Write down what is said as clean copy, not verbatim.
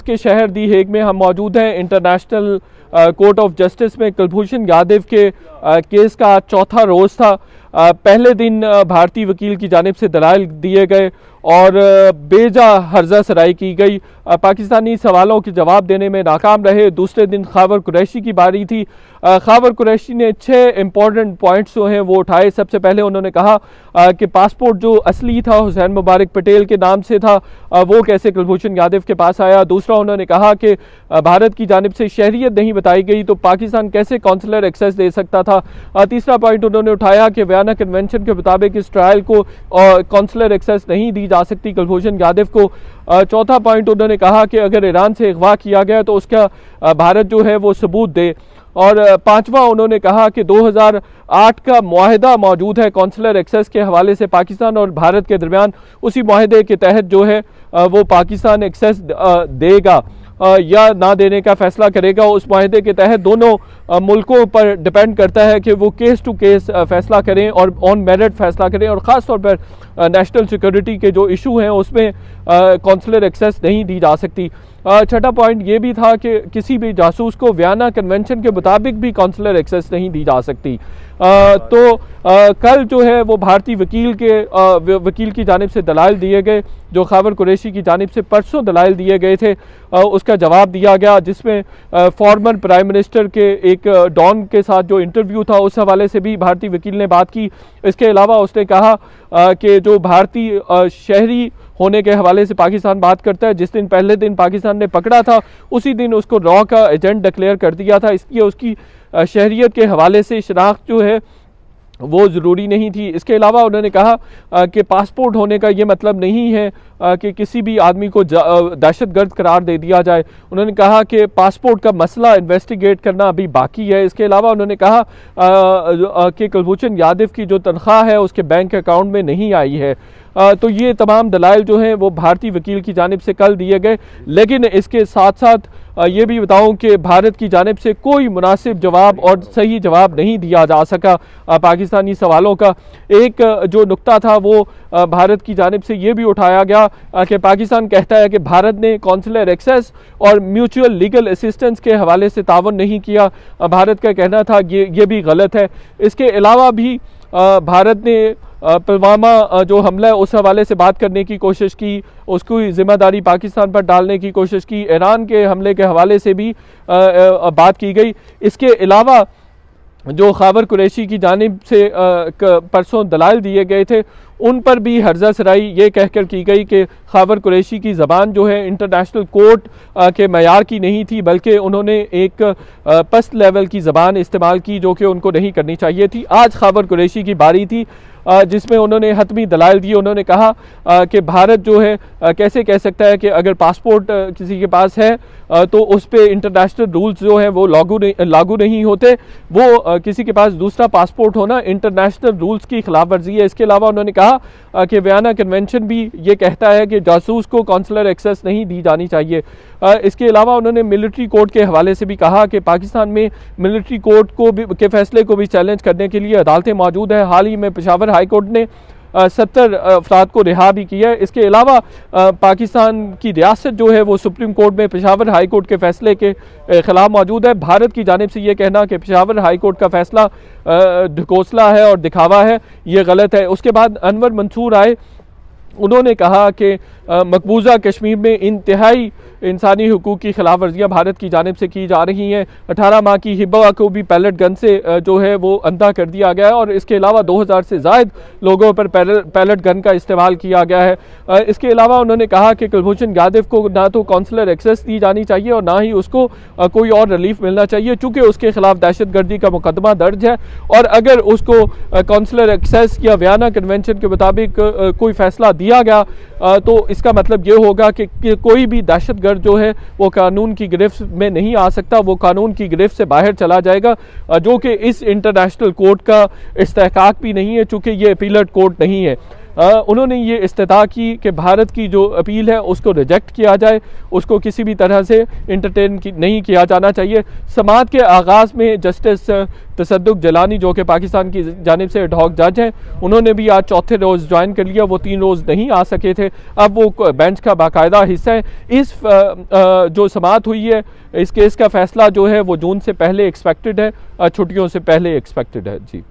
के शहर दी हेग में हम मौजूद हैं। इंटरनेशनल कोर्ट ऑफ जस्टिस में कुलभूषण यादव के केस का चौथा रोज था। पहले दिन भारतीय वकील की जानिब से दलाइल दिए गए और बेजा हर्जा सराई की गई। पाकिस्तानी सवालों के जवाब देने में नाकाम रहे। दूसरे दिन खावर कुरैशी की बारी थी। खावर कुरैशी ने 6 इंपॉर्टेंट पॉइंट्स जो हैं वो उठाए। सबसे पहले उन्होंने कहा कि पासपोर्ट जो असली था हुसैन मुबारक पटेल के नाम से था, वो कैसे कुलभूषण यादव के पास आया। दूसरा उन्होंने कहा कि भारत की जानिब से शहरियत नहीं बताई गई तो पाकिस्तान कैसे कौंसलर एक्सेस दे सकता था। तीसरा पॉइंट उन्होंने उठाया कि वियना कन्वेंशन के मुताबिक इस ट्रायल को कौंसलर एक्सेस नहीं दी जा सकती कुलभूषण यादव को। चौथा पॉइंट उन्होंने कहा कि अगर ईरान से अगवा किया गया तो उसका भारत जो है वो सबूत दे। और पांचवा उन्होंने कहा कि 2008 का मुआहदा मौजूद है कौंसलर एक्सेस के हवाले से पाकिस्तान और भारत के दरमियान। उसी मुआहदे के तहत जो है वो पाकिस्तान एक्सेस देगा या ना देने का फैसला करेगा। उस मुआहदे के तहत दोनों मुल्कों पर डिपेंड करता है कि वो केस टू केस फैसला करें और ऑन मेरिट फैसला करें। और ख़ास तौर पर नेशनल सिक्योरिटी के जो इशू हैं उसमें कौंसलर एक्सेस नहीं दी जा सकती। छठा पॉइंट ये भी था कि किसी भी जासूस को वियना कन्वेंशन के मुताबिक भी कौंसलर एक्सेस नहीं दी जा सकती। कल जो है वो भारतीय वकील की जानिब से दलाइल दिए गए, जो खावर कुरैशी की जानिब से परसों दलाइल दिए गए थे उसका जवाब दिया गया, जिसमें फॉर्मर प्राइम मिनिस्टर के एक डॉन के साथ जो इंटरव्यू था उस हवाले से भी भारतीय वकील ने बात की। इसके अलावा उसने कहा कि जो भारतीय शहरी होने के हवाले से पाकिस्तान बात करता है, जिस दिन पहले दिन पाकिस्तान ने पकड़ा था उसी दिन उसको रॉ का एजेंट डिक्लेयर कर दिया था, इसलिए उसकी शहरियत के हवाले से शनाख्त जो है वो ज़रूरी नहीं थी। इसके अलावा उन्होंने कहा कि पासपोर्ट होने का ये मतलब नहीं है कि किसी भी आदमी को दहशतगर्द करार दे दिया जाए। उन्होंने कहा कि पासपोर्ट का मसला इन्वेस्टिगेट करना अभी बाकी है। इसके अलावा उन्होंने कहा कि कुलभूषण यादव की जो तनख्वाह है उसके बैंक अकाउंट में नहीं आई है। तो ये तमाम दलाइल जो हैं वो भारतीय वकील की जानिब से कल दिए गए। लेकिन इसके साथ साथ ये भी बताऊं कि भारत की जानिब से कोई मुनासिब जवाब और सही जवाब नहीं दिया जा सका पाकिस्तानी सवालों का। एक जो नुक्ता था वो भारत की जानिब से ये भी उठाया गया कि पाकिस्तान कहता है कि भारत ने कौंसलर एक्सेस और म्यूचुअल लीगल असिस्टेंस के हवाले से तावन नहीं किया। भारत का कहना था ये भी गलत है। इसके अलावा भी भारत ने पुलवामा जो हमला है उस हवाले से बात करने की कोशिश की, उसकी जिम्मेदारी पाकिस्तान पर डालने की कोशिश की। ईरान के हमले के हवाले से भी बात की गई। इसके अलावा जो खावर कुरैशी की जानिब से परसों दलाइल दिए गए थे उन पर भी हर्जा सराई ये कहकर की गई कि खावर कुरैशी की ज़बान जो है इंटरनेशनल कोर्ट के मयार की नहीं थी, बल्कि उन्होंने एक पस्त लेवल की ज़बान इस्तेमाल की जो कि उनको नहीं करनी चाहिए थी। आज खावर कुरैशी की बारी थी जिसमें उन्होंने हतमी दलाइल दिए। उन्होंने कहा कि भारत जो है कैसे कह सकता है कि अगर पासपोर्ट किसी के पास है तो उस पर इंटरनेशनल रूल्स जो हैं वो लागू नहीं होते। वो किसी के पास दूसरा पासपोर्ट होना इंटरनेशनल रूल्स की खिलाफ वर्जी है। इसके अलावा उन्होंने कहा कि वियना कन्वेंशन भी ये कहता है कि जासूस को कौंसलर एक्सेस नहीं दी जानी चाहिए। इसके अलावा उन्होंने मिलिट्री कोर्ट के हवाले से भी कहा कि पाकिस्तान में मिलिट्री कोर्ट के फैसले को भी चैलेंज करने के लिए अदालतें मौजूद हैं। हाल ही में पेशावर हाई कोर्ट ने 70 अफराद को रिहा भी किया है। इसके अलावा पाकिस्तान की रियासत जो है वो सुप्रीम कोर्ट में पेशावर हाई कोर्ट के फैसले के खिलाफ मौजूद है। भारत की जानिब से ये कहना कि पेशावर हाई कोर्ट का फैसला ढकोसला है और दिखावा है, ये गलत है। उसके बाद अनवर मंसूर आए, उन्होंने कहा कि मकबूजा कश्मीर में इंतहाई इंसानी हुकूक की खिलाफ वर्जियाँ भारत की जानिब से की जा रही हैं। 18 माह की हिब्बा को भी पैलेट गन से जो है वो अंधा कर दिया गया है और इसके अलावा 2000 से ज़ायद लोगों पर पैलेट गन का इस्तेमाल किया गया है। इसके अलावा उन्होंने कहा कि कुलभूषण यादव को ना तो कौंसलर एक्सेस दी जानी चाहिए और ना ही उसको कोई और रिलीफ मिलना चाहिए, चूँकि उसके खिलाफ दहशतगर्दी का मुकदमा दर्ज है। और अगर उसको कौंसलर एक्सेस या वियना कन्वेंशन के मुताबिक कोई फैसला दिया गया तो इसका मतलब ये होगा कि कोई भी दहशतगर्द जो है वो कानून की गिरफ्त में नहीं आ सकता, वो कानून की गिरफ्त से बाहर चला जाएगा, जो कि इस इंटरनेशनल कोर्ट का इस्तेहकाक भी नहीं है, चूँकि ये अपीलेट कोर्ट नहीं है। उन्होंने ये इस्तदा की कि भारत की जो अपील है उसको रिजेक्ट किया जाए, उसको किसी भी तरह से इंटरटेन नहीं किया जाना चाहिए। समाअत के आगाज़ में जस्टिस तसद्दुक जिलानी जो कि पाकिस्तान की जानिब से एडहॉक जज हैं, उन्होंने भी आज चौथे रोज़ ज्वाइन कर लिया। वो 3 रोज़ नहीं आ सके थे, अब वो बेंच का बाकायदा हिस्सा है। इस जो समाअत हुई है, इस केस का फैसला जो है वो जून से पहले एक्सपेक्टेड है, छुट्टियों से पहले एक्सपेक्टेड है। जी।